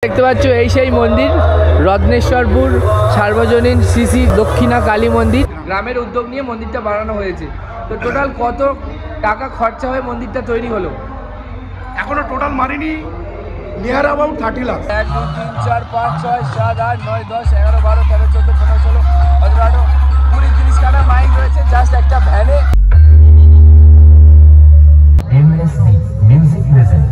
দেখতে পাচ্ছ এই সেই মন্দির রত্নেশ্বরপুর সার্বজনীন শ্রী শ্রী দক্ষিণা কালী মন্দির। গ্রামের উদ্যোগ নিয়ে মন্দিরটা বানানো হয়েছে। তো টোটাল কত টাকা খরচা হয়ে মন্দিরটা তৈরি হলো? এখনো টোটাল মারিনি, নিয়ার অ্যাবাউট 30 লাখ। 1 2 3 4 5 6 7 8 9 10 11 12 13 14 15 16 17 18 20 30 খানা মাইক রয়েছে জাস্ট একটা ভ্যানে। মিউজিক প্রেজেন্ট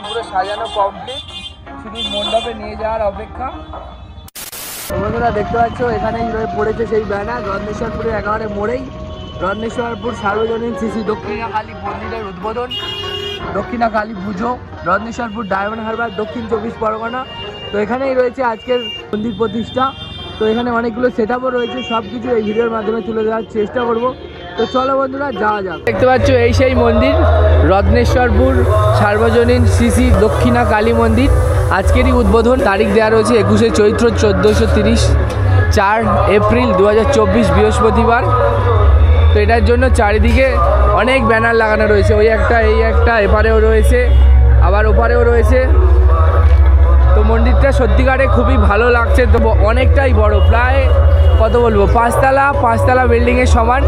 পুরো সাজানো কমপ্লিট, শুধু মণ্ডপে নিয়ে যাওয়ার অপেক্ষা। বন্ধুরা দেখতে পাচ্ছ এখানেই পড়েছে সেই ব্যানার রত্নেশ্বরপুরের একেবারে মোড়েই রত্নেশ্বরপুর সার্বজনীন শ্রী শ্রী দক্ষিণা কালী মন্দিরের উদ্বোধন, দক্ষিণা কালী পুজো, রত্নেশ্বরপুর ডায়মন্ড হারবার, দক্ষিণ 24 পরগনা। তো এখানেই রয়েছে আজকের মন্দির প্রতিষ্ঠা। তো এখানে অনেকগুলো সেট আপও রয়েছে, সব কিছু এই ভিডিওর মাধ্যমে তুলে দেওয়ার চেষ্টা করব। তো চলো বন্ধুরা যাওয়া যাক। দেখতে পাচ্ছ এই সেই মন্দির রত্নেশ্বরপুর সার্বজনীন শ্রী শ্রী দক্ষিণা কালী মন্দির। আজকেরই উদ্বোধন, তারিখ দেওয়া রয়েছে 21শে চৈত্র 1430, 4 এপ্রিল 2024 বৃহস্পতিবার। তো এটার জন্য চারিদিকে অনেক ব্যানার লাগানো রয়েছে, ওই একটা এই একটা, এপারেও রয়েছে আবার ওপারেও রয়েছে। তো মন্দিরটা সত্যিকারে খুবই ভালো লাগছে। তো অনেকটাই বড়, প্রায় কত বলবো 5তলা বিল্ডিংয়ের সমান।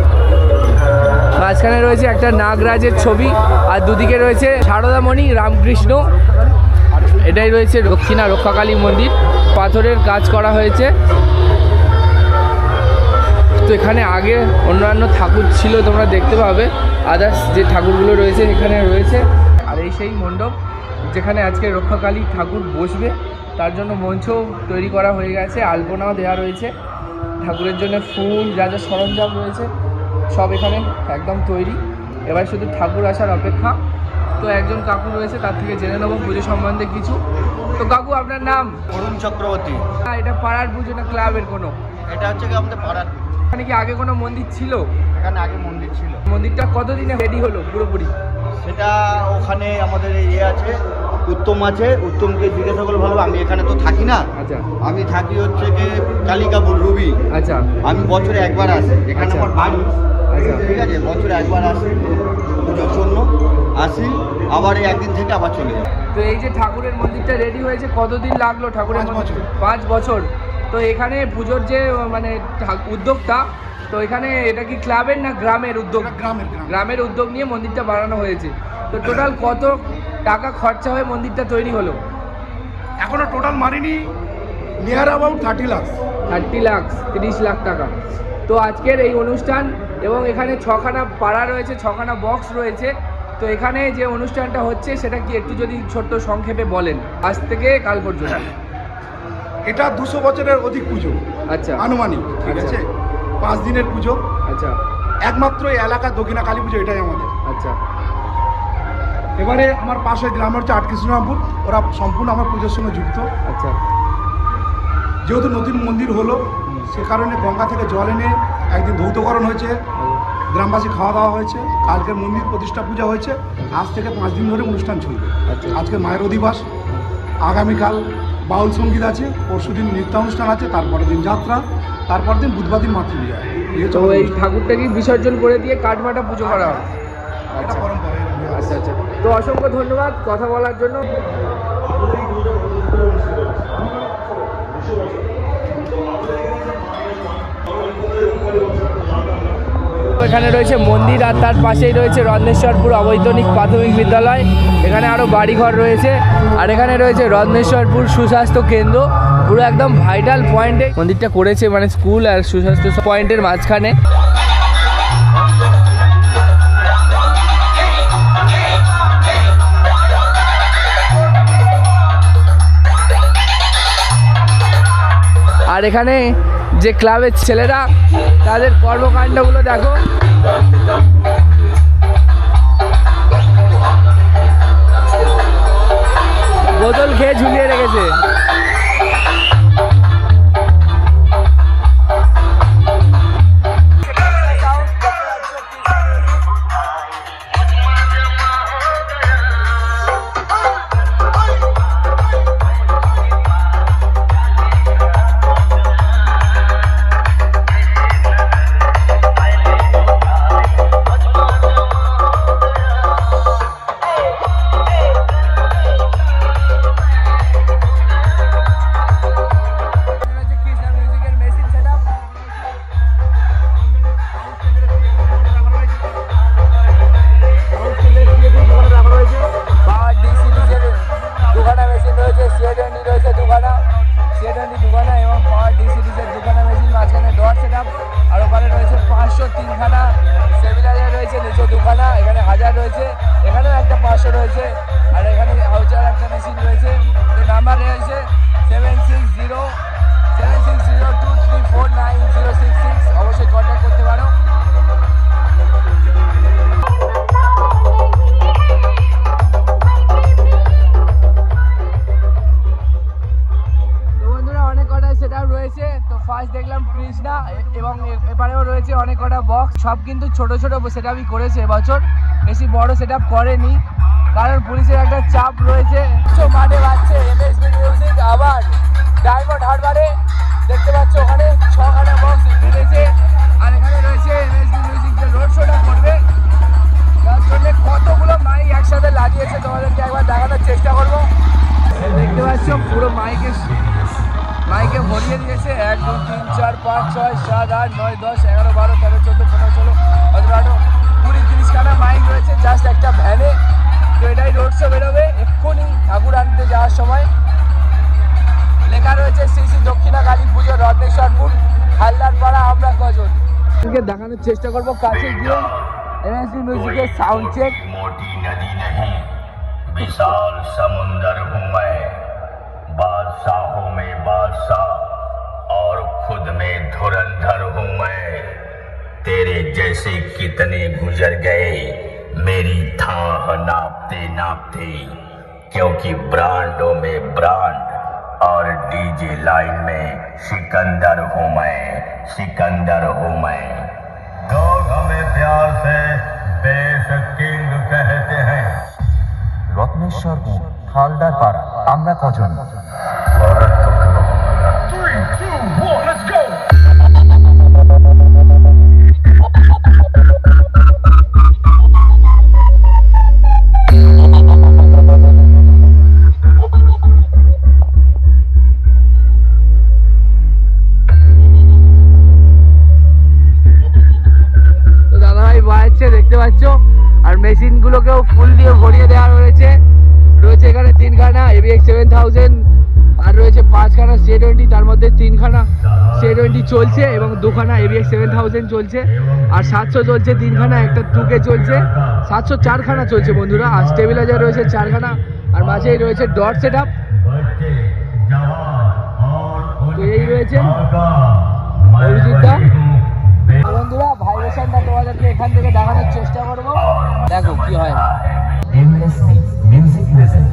মাঝখানে রয়েছে একটা নাগরাজের ছবি আর দুদিকে রয়েছে সারদামণি রামকৃষ্ণ। এটাই রয়েছে দক্ষিণা রক্ষাকালী মন্দির, পাথরের কাজ করা হয়েছে। তো এখানে আগে অন্যান্য ঠাকুর ছিল, তোমরা দেখতে পাবে আদার্স যে ঠাকুরগুলো রয়েছে এখানে রয়েছে। আর এই সেই মণ্ডপ যেখানে আজকে রক্ষাকালী ঠাকুর বসবে, তার জন্য মঞ্চ তৈরি করা হয়ে গেছে, আলপনাও দেওয়া রয়েছে। ঠাকুরের জন্য ফুল যা যা সরঞ্জাম রয়েছে সব এখানে একদম তৈরি, এবার শুধু ঠাকুর আসার অপেক্ষা। তো একজন কাকু রয়েছে, তার থেকে জেনে নেবো পুজো সম্বন্ধে কিছু। তো কাকু আপনার নাম? অরুণ চক্রবর্তী। এটা পাড়ার পুজো না ক্লাবের কোনো? এটা হচ্ছে কি আমাদের পাড়ার। এখানে কি আগে কোনো মন্দির ছিল? এখানে আগে মন্দির ছিল। মন্দিরটা কতদিনে রেডি হলো পুরোপুরি? সেটা ওখানে আমাদের ইয়ে আছে, উত্তম আছে, উত্তমকে জিজ্ঞাসা করলে ভালো। আমি এখানে তো থাকি না। আচ্ছা। আমি থাকি হচ্ছে কি কালিকাপুর রুবি। আচ্ছা। আমি বছরে একবার আসি, এখানে আমার বাড়ি। আচ্ছা ঠিক আছে, বছরে একবার আসি পুজোর জন্য, আসি আবার এই একদিন থেকে আবার চলে যাই। তো এই যে ঠাকুরের মন্দিরটা রেডি হয়েছে কতদিন লাগলো ঠাকুরের? 5 বছর। তো এখানে পুজোর যে মানে উদ্যোগটা, তো এখানে এটা কি ক্লাবের না গ্রামের উদ্যোগ? গ্রামের উদ্যোগ নিয়ে মন্দিরটা বানানো হয়েছে। তো টোটাল কত টাকা খরচা হয়ে মন্দিরটা তৈরি হলো? এখনো টোটাল মারিনি, নিয়ার অ্যাবাউট 30 লাখ। 30 লাখ টাকা। তো আজকের এই অনুষ্ঠান এবং এখানে 6খানা পাড়া রয়েছে, 6খানা বক্স রয়েছে। তো এখানে যে অনুষ্ঠানটা হচ্ছে সেটা কি একটু যদি ছোট্ট সংক্ষেপে বলেন, আজ থেকে কাল পর্যন্ত? এটা 200 বছরের অধিক পুজো। আচ্ছা। আনুমানিক, ঠিক আছে, 5 দিনের পুজো। আচ্ছা। একমাত্র এই এলাকার দক্ষিণা কালী পুজো এটাই আমাদের। আচ্ছা। এবারে আমার পাশে গ্রাম হচ্ছে আটকৃষ্ণরামপুর, ওরা সম্পূর্ণ আমার পুজোর সঙ্গে যুক্ত। আচ্ছা। যেহেতু নতুন মন্দির হলো, সে কারণে গঙ্গা থেকে জল এনে একদিন ধৌতকরণ হয়েছে, গ্রামবাসী খাওয়া দাওয়া হয়েছে, কালকের মন্দির প্রতিষ্ঠা পূজা হয়েছে। আজ থেকে 5 দিন ধরে অনুষ্ঠান চলবে। আচ্ছা। আজকে মায়ের অধিবাস, আগামীকাল বাউল সঙ্গীত আছে, পরশুদিন নৃত্যানুষ্ঠান আছে, তারপরের দিন যাত্রা, তারপর দিন বুধবার দিন মাতৃপূজা। তো এই ঠাকুরটাকে বিসর্জন করে দিয়ে কাঠমাটা পুজো করা হয়? এটা পরম্পরা। আচ্ছা আচ্ছা। তো অসংখ্য ধন্যবাদ কথা বলার জন্য। এখানে রয়েছে মন্দির আর তার পাশেই রয়েছে রত্নেশ্বরপুর অবৈতনিক প্রাথমিক বিদ্যালয়। এখানে আরও বাড়িঘর রয়েছে আর এখানে রয়েছে রত্নেশ্বরপুর সুস্বাস্থ্য কেন্দ্র, পুরো একদম ভাইটাল পয়েন্টে মন্দিরটা করেছে, মানে স্কুল আর সুস্বাস্থ্য পয়েন্টের মাঝখানে। আর এখানে যে ক্লাবের ছেলেরা তাদের কর্মকাণ্ডগুলো দেখো। বোতল খেয়ে ঝুলিয়ে রেখেছে। ওখানেও রয়েছে অনেক কটা বক্স, সব কিন্তু ছোট ছোট সেটআপই করেছে এবছর, বেশি বড় সেটআপ করেনি কারণ পুলিশের একটা চাপ রয়েছে। মাঠে বাজছে এমএসবি মিউজিক, আবার ডায়মন্ড হারবারে দেখতে পাচ্ছ ওখানে 6খানা বক্স বেঁধেছে, আর এখানে রয়েছে এমএসবি মিউজিক যে রোড শোটা করবে তার জন্য কতগুলো মাইক একসাথে লাগিয়েছে তোমাদেরকে একবার দেখানোর চেষ্টা করবো। দেখতে পাচ্ছ পুরো মাইকে ভরিয়ে দিয়েছে 1 2 3 4 5 6 7 8 9 10 11 12 13 14 15 16 17 18 20 30খানা মাইক রয়েছে জাস্ট একটা ভ্যানে। তো এটাই রোড শো বেরোবে এক্ষুনি ঠাকুর আনতে যাওয়ার সময়। লেখা রয়েছে শ্রী শ্রী দক্ষিণা কালী পুজো রত্নেশ্বরপুর হালদার পাড়া আমরা কজন। দেখানোর চেষ্টা করবো কাছে গিয়ে এমএসবি মিউজিকের সাউন্ড চেক। मोटी नदी नहीं विशाल समुंदर हूँ मैं, बादशाहों में बादशाह और खुद में धुरंधर हूँ मैं। तेरे जैसे कितने गुजर गए मेरी थाह नापते नापते, क्योंकि ब्रांडों में ब्रांड और डीजे लाइन में सिकंदर हूँ मैं, सिकंदर हूँ मैं। लोग हमें प्यार से बेस किंग कहते हैं। রত্নেশ্বরপুর হালদার পাড়া আমরা কজন। দেখতে পাচ্ছ আর মেশিন গুলোকেও ফুল দিয়ে ভরিয়ে দেওয়া রয়েছে এখানে 3খানা ABX 7000 আর রয়েছে 5খানা C20, তার মধ্যে 3খানা C20 চলছে এবং 2খানা ABX 7000 চলছে আর 700 চলছে 3খানা, একটা 2K চলছে, 700 4খানা চলছে বন্ধুরা। আর স্টেবিলাইজার রয়েছে 4খানা আর মাঝেই রয়েছে ডট সেটআপ। তো এই রয়েছে অভিজিৎদা। বন্ধুরা ভাইব্রেশনটা তোমাদেরকে এখান থেকে দেখানোর চেষ্টা করবো, দেখো কি হয়। মিউজিক লিসেন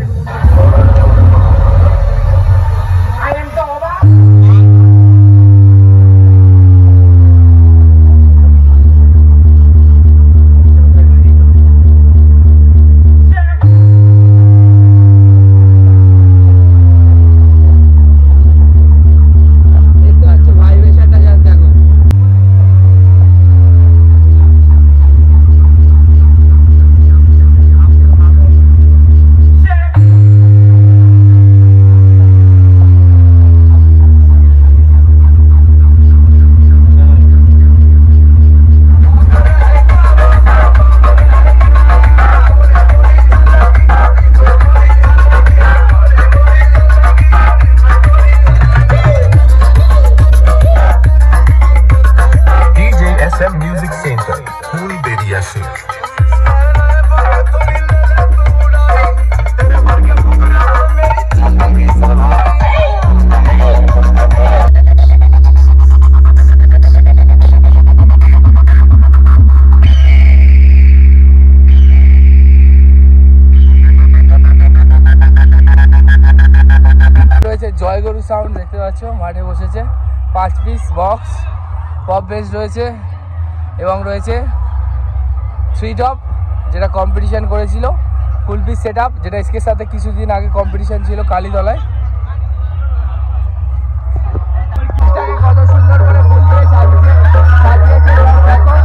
জয়গুরু সাউন্ড দেখতে পাচ্ছ মাঠে বসেছে, 5 পিস বক্স, পপ বেস রয়েছে এবং রয়েছে 3 টপ যেটা কম্পিটিশন করেছিল, ফুল পিস সেট আপ যেটা এসকের সাথে কিছুদিন আগে কম্পিটিশন ছিল কালীতলায়। কত সুন্দর করে ফুল দিয়ে সাজিয়েছে দেখো।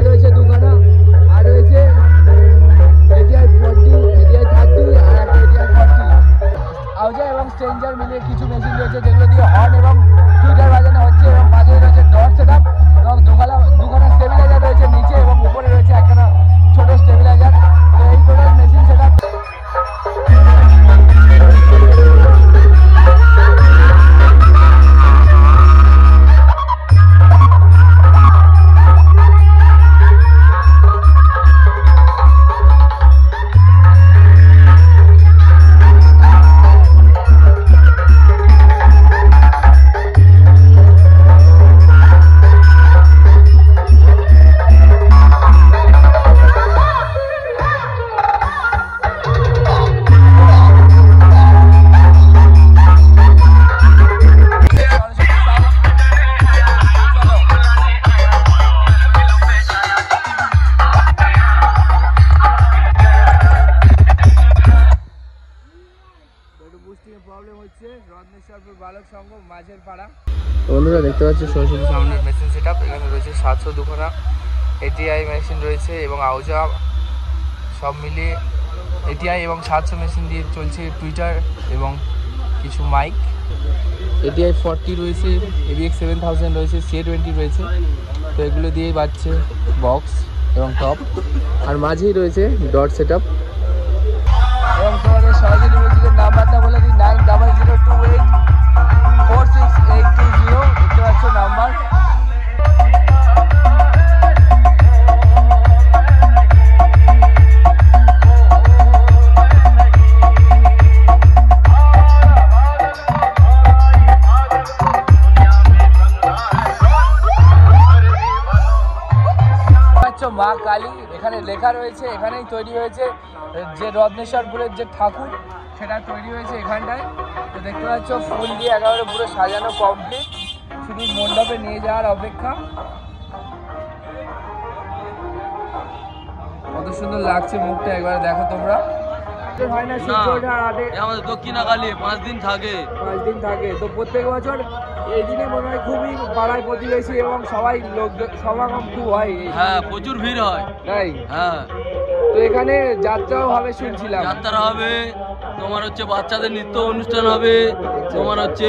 রয়েছে 2খানা আর রয়েছে ATI 40, ATI 30 আর একটা ATI 40 আউজা এবং স্ট্রেঞ্জার মিলিয়ে কিছু মেশিন রয়েছে যেগুলো দিয়ে হর্ন এবং টুইটার বাজানো হচ্ছে এবং মাঝে রয়েছে ডট সেটআপ এবং দুখানা স্টেবিলাইজার রয়েছে নিচে এবং উপরে রয়েছে একখানা ছোট স্টেবিলাইজার। তো এই টোটাল মেশিন সেটআপ বুস্টিং এর প্রবলেম হচ্ছে। রত্নেশ্বরপুর বালক সংঘ মাঝের পাড়া। বন্ধুরা দেখতে পাচ্ছ সরস্বতী সাউন্ডের মেশিন সেটআপ। এখানে রয়েছে 700 দুখানা এটিআই মেশিন রয়েছে এবং আউজা সব মিলিয়ে এটিআই এবং 700 মেশিন দিয়ে চলছে টুইটার এবং কিছু মাইক। এটিআই 40 রয়েছে, AVX 7000 রয়েছে, CA20 রয়েছে। তো এগুলো দিয়েই বাজছে বক্স এবং টপ। আর মাঝেই রয়েছে ডট সেটআপ। এবং তোমাদের সহযোগী মিউজিকের নাম্বারটা বলে দিই 9002846820। দেখতে পাচ্ছ নাম্বার। মা কালী এখানে লেখা রয়েছে, এখানেই তৈরি হয়েছে যে রত্নেশ্বরপুরের যে ঠাকুর সেটা তৈরি হয়েছে এখানটায়। তো দেখতে পাচ্ছ ফুল দিয়ে একেবারে পুরো সাজানো কমপ্লিট, শুধু মণ্ডপে নিয়ে যাওয়ার অপেক্ষা। কত সুন্দর লাগছে মুখটা, একবার দেখো তোমরা। হয় না আমাদের দক্ষিণাকালী 5 দিন থাকে। 5 দিন থাকে। তো প্রত্যেক বছর এই দিনে মনে হয় খুবই পাড়ায় প্রতিবেশী এবং সবাই লোক সমাগম খুব হয়। হ্যাঁ, প্রচুর ভিড় হয়। তাই? হ্যাঁ। তো এখানে যাত্রাও হবে শুনছিলাম। যাত্রা হবে, তোমার হচ্ছে বাচ্চাদের নৃত্য অনুষ্ঠান হবে, তোমার হচ্ছে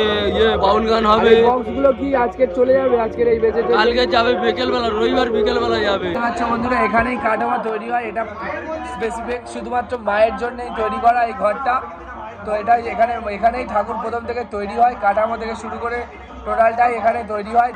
বাউল গান হবে। বক্সগুলো কি আজকে চলে যাবে? আজকের এই বেজে কালকে যাবে বিকেলবেলা, রবিবার বিকেলবেলা যাবে। আচ্ছা বন্ধুরা, এখানেই কাঠামো তৈরি হয়। এটা স্পেসিফিক শুধুমাত্র মায়ের জন্যই তৈরি করা এই ঘরটা। তো এটা এখানেই ঠাকুর প্রথম থেকে তৈরি হয়, কাঠামো থেকে শুরু করে টোটালটাই এখানে তৈরি হয়।